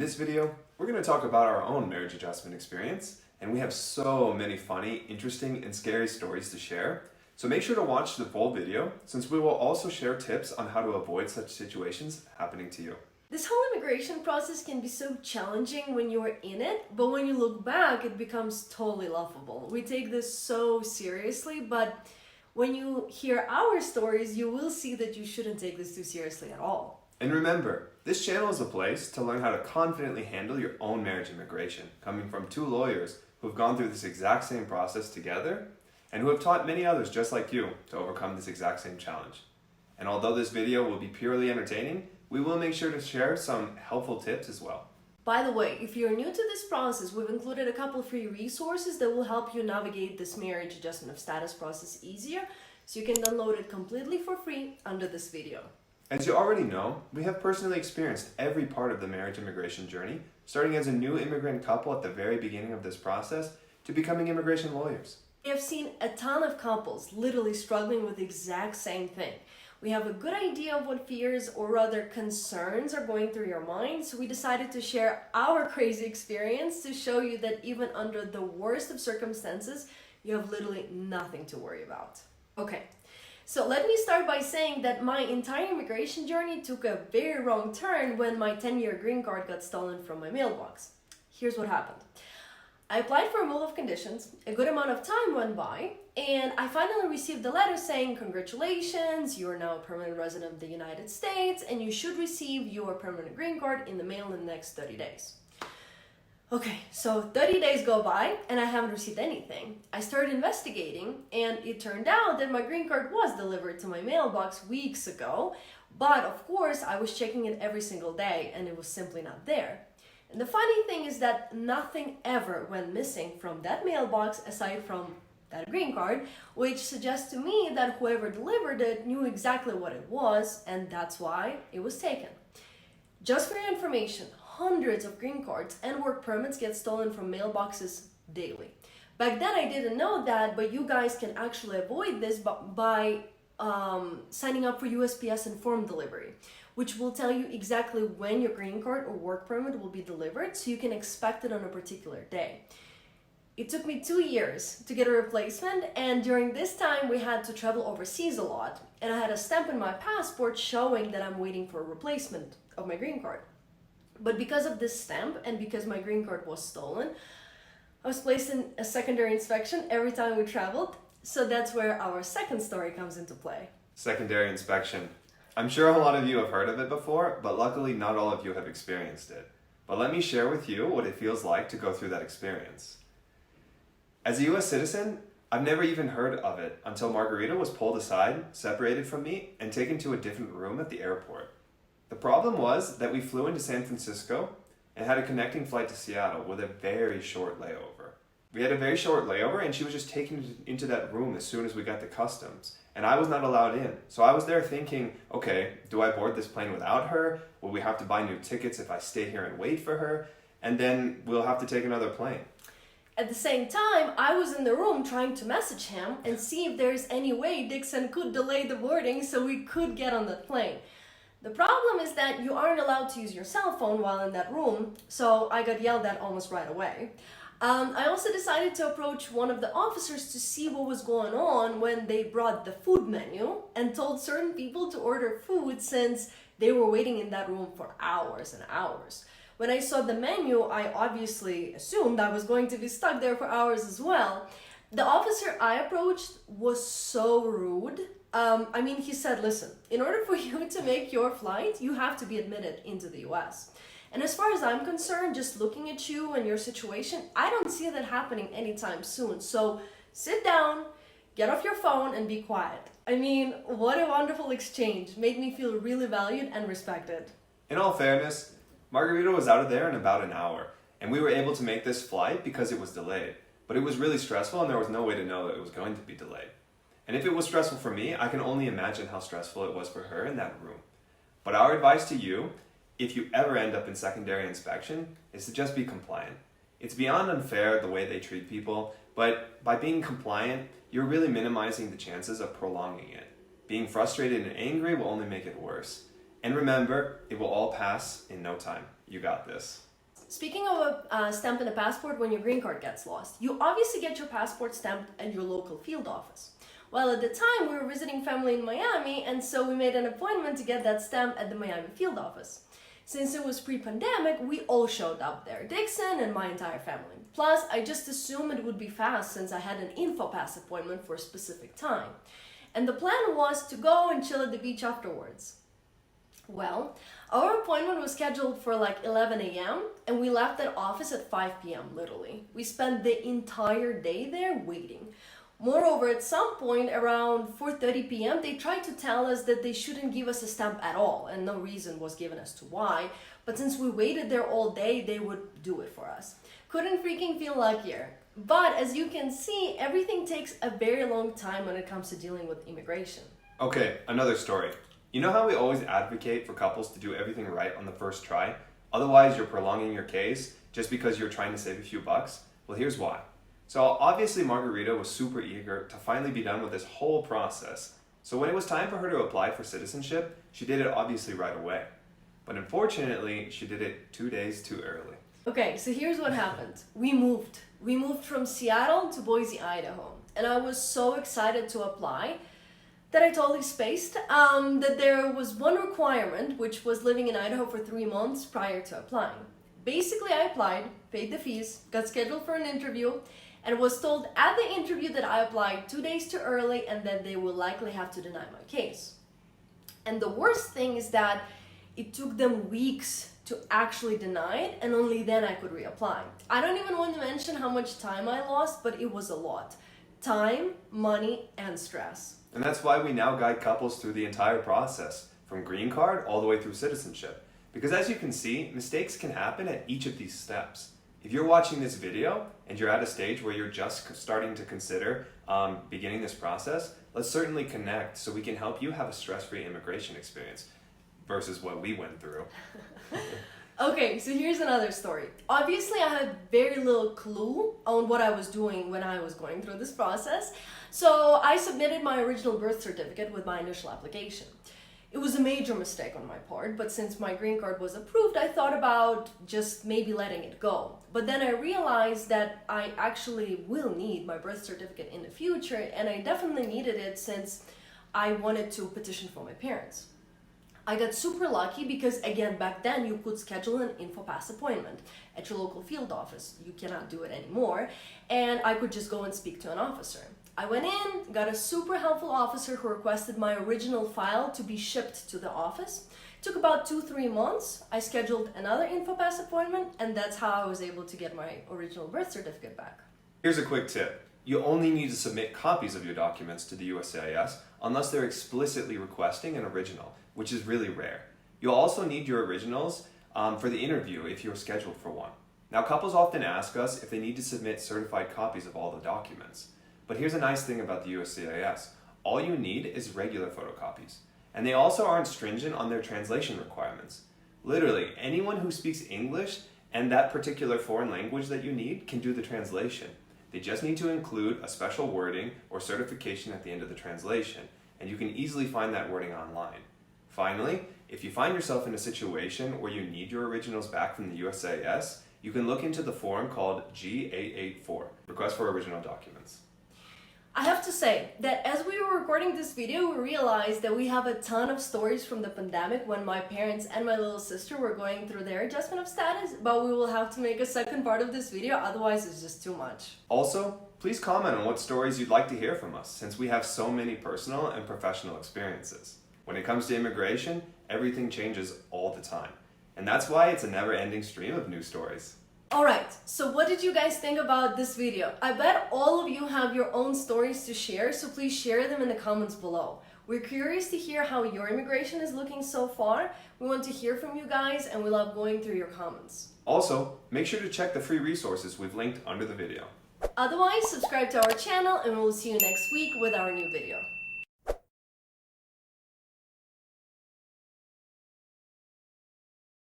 this video, we're going to talk about our own marriage adjustment experience, and we have so many funny, interesting, and scary stories to share. So make sure to watch the full video, since we will also share tips on how to avoid such situations happening to you. This whole immigration process can be so challenging when you're in it, but when you look back, it becomes totally laughable. We take this so seriously, but when you hear our stories, you will see that you shouldn't take this too seriously at all. And remember, this channel is a place to learn how to confidently handle your own marriage immigration, coming from two lawyers who have gone through this exact same process together and who have taught many others just like you to overcome this exact same challenge. And although this video will be purely entertaining, we will make sure to share some helpful tips as well. By the way, if you're new to this process, we've included a couple of free resources that will help you navigate this marriage adjustment of status process easier, so you can download it completely for free under this video. As you already know, we have personally experienced every part of the marriage immigration journey, starting as a new immigrant couple at the very beginning of this process to becoming immigration lawyers. We have seen a ton of couples literally struggling with the exact same thing. We have a good idea of what fears or rather concerns are going through your mind, so we decided to share our crazy experience to show you that even under the worst of circumstances, you have literally nothing to worry about. Okay, so let me start by saying that my entire immigration journey took a very wrong turn when my 10-year green card got stolen from my mailbox. Here's what happened. I applied for a removal of conditions, a good amount of time went by, and I finally received a letter saying, congratulations, you are now a permanent resident of the United States, and you should receive your permanent green card in the mail in the next 30 days. Okay, so 30 days go by, and I haven't received anything. I started investigating, and it turned out that my green card was delivered to my mailbox weeks ago, but of course, I was checking it every single day, and it was simply not there. And the funny thing is that nothing ever went missing from that mailbox aside from that green card, which suggests to me that whoever delivered it knew exactly what it was, and that's why it was taken. Just for your information, hundreds of green cards and work permits get stolen from mailboxes daily. Back then I didn't know that, but you guys can actually avoid this by signing up for USPS informed delivery, which will tell you exactly when your green card or work permit will be delivered, so you can expect it on a particular day. It took me 2 years to get a replacement, and during this time we had to travel overseas a lot, and I had a stamp in my passport showing that I'm waiting for a replacement of my green card. But because of this stamp and because my green card was stolen, I was placed in a secondary inspection every time we traveled, so that's where our second story comes into play. Secondary inspection. I'm sure a lot of you have heard of it before, but luckily not all of you have experienced it. But let me share with you what it feels like to go through that experience. As a US citizen, I've never even heard of it until Margarita was pulled aside, separated from me, and taken to a different room at the airport. The problem was that we flew into San Francisco and had a connecting flight to Seattle with a very short layover. We had a very short layover, and she was just taken into that room as soon as we got to customs. And I was not allowed in. So I was there thinking, okay, do I board this plane without her? Will we have to buy new tickets if I stay here and wait for her? And then we'll have to take another plane. At the same time, I was in the room trying to message him and see if there's any way Dixon could delay the boarding so we could get on that plane. The problem is that you aren't allowed to use your cell phone while in that room, so I got yelled at almost right away. I also decided to approach one of the officers to see what was going on when they brought the food menu and told certain people to order food since they were waiting in that room for hours and hours. When I saw the menu, I obviously assumed I was going to be stuck there for hours as well. The officer I approached was so rude. He said, listen, in order for you to make your flight, you have to be admitted into the US. And as far as I'm concerned, just looking at you and your situation, I don't see that happening anytime soon. So sit down, get off your phone, and be quiet. What a wonderful exchange. Made me feel really valued and respected. In all fairness, Margarita was out of there in about an hour, and we were able to make this flight because it was delayed. But it was really stressful, and there was no way to know that it was going to be delayed. And if it was stressful for me, I can only imagine how stressful it was for her in that room. But our advice to you, if you ever end up in secondary inspection, is to just be compliant. It's beyond unfair the way they treat people, but by being compliant, you're really minimizing the chances of prolonging it. Being frustrated and angry will only make it worse. And remember, it will all pass in no time. You got this. Speaking of a stamp and a passport when your green card gets lost, you obviously get your passport stamped at your local field office. Well, at the time we were visiting family in Miami, and so we made an appointment to get that stamp at the Miami field office. Since it was pre-pandemic, we all showed up there, Dixon and my entire family. Plus, I just assumed it would be fast since I had an InfoPass appointment for a specific time. And the plan was to go and chill at the beach afterwards. Well, our appointment was scheduled for like 11 a.m. and we left that office at 5 p.m. literally. We spent the entire day there waiting. Moreover, at some point around 4:30 p.m., they tried to tell us that they shouldn't give us a stamp at all, and no reason was given as to why. But since we waited there all day, they would do it for us. Couldn't freaking feel luckier. But as you can see, everything takes a very long time when it comes to dealing with immigration. Okay, another story. You know how we always advocate for couples to do everything right on the first try? Otherwise, you're prolonging your case just because you're trying to save a few bucks? Well, here's why. So obviously Margarita was super eager to finally be done with this whole process. So when it was time for her to apply for citizenship, she did it obviously right away. But unfortunately, she did it 2 days too early. Okay, so here's what happened. We moved. We moved from Seattle to Boise, Idaho. And I was so excited to apply that I totally spaced that there was one requirement, which was living in Idaho for 3 months prior to applying. Basically, I applied, paid the fees, got scheduled for an interview, and was told at the interview that I applied 2 days too early and that they will likely have to deny my case. And the worst thing is that it took them weeks to actually deny it, and only then I could reapply. I don't even want to mention how much time I lost, but it was a lot. Time, money, and stress. And that's why we now guide couples through the entire process, from green card all the way through citizenship. Because as you can see, mistakes can happen at each of these steps. If you're watching this video and you're at a stage where you're just starting to consider beginning this process, let's certainly connect so we can help you have a stress-free immigration experience versus what we went through. Okay, so here's another story. Obviously, I had very little clue on what I was doing when I was going through this process, so I submitted my original birth certificate with my initial application. It was a major mistake on my part, but since my green card was approved, I thought about just maybe letting it go. But then I realized that I actually will need my birth certificate in the future, and I definitely needed it since I wanted to petition for my parents. I got super lucky because, again, back then you could schedule an InfoPass appointment at your local field office. You cannot do it anymore, and I could just go and speak to an officer. I went in, got a super helpful officer who requested my original file to be shipped to the office. It took about 2-3 months. I scheduled another InfoPass appointment, and that's how I was able to get my original birth certificate back. Here's a quick tip. You only need to submit copies of your documents to the USCIS unless they're explicitly requesting an original, which is really rare. You'll also need your originals for the interview if you're scheduled for one. Now, couples often ask us if they need to submit certified copies of all the documents. But here's a nice thing about the USCIS. All you need is regular photocopies. And they also aren't stringent on their translation requirements. Literally, anyone who speaks English and that particular foreign language that you need can do the translation. They just need to include a special wording or certification at the end of the translation, and you can easily find that wording online. Finally, if you find yourself in a situation where you need your originals back from the USCIS, you can look into the form called G884, Request for Original Documents. I have to say that as we were recording this video, we realized that we have a ton of stories from the pandemic when my parents and my little sister were going through their adjustment of status, but we will have to make a second part of this video, otherwise it's just too much. Also, please comment on what stories you'd like to hear from us, since we have so many personal and professional experiences. When it comes to immigration, everything changes all the time. And that's why it's a never-ending stream of new stories. Alright, so what did you guys think about this video? I bet all of you have your own stories to share, so please share them in the comments below. We're curious to hear how your immigration is looking so far. We want to hear from you guys, and we love going through your comments. Also, make sure to check the free resources we've linked under the video. Otherwise, subscribe to our channel, and we'll see you next week with our new video.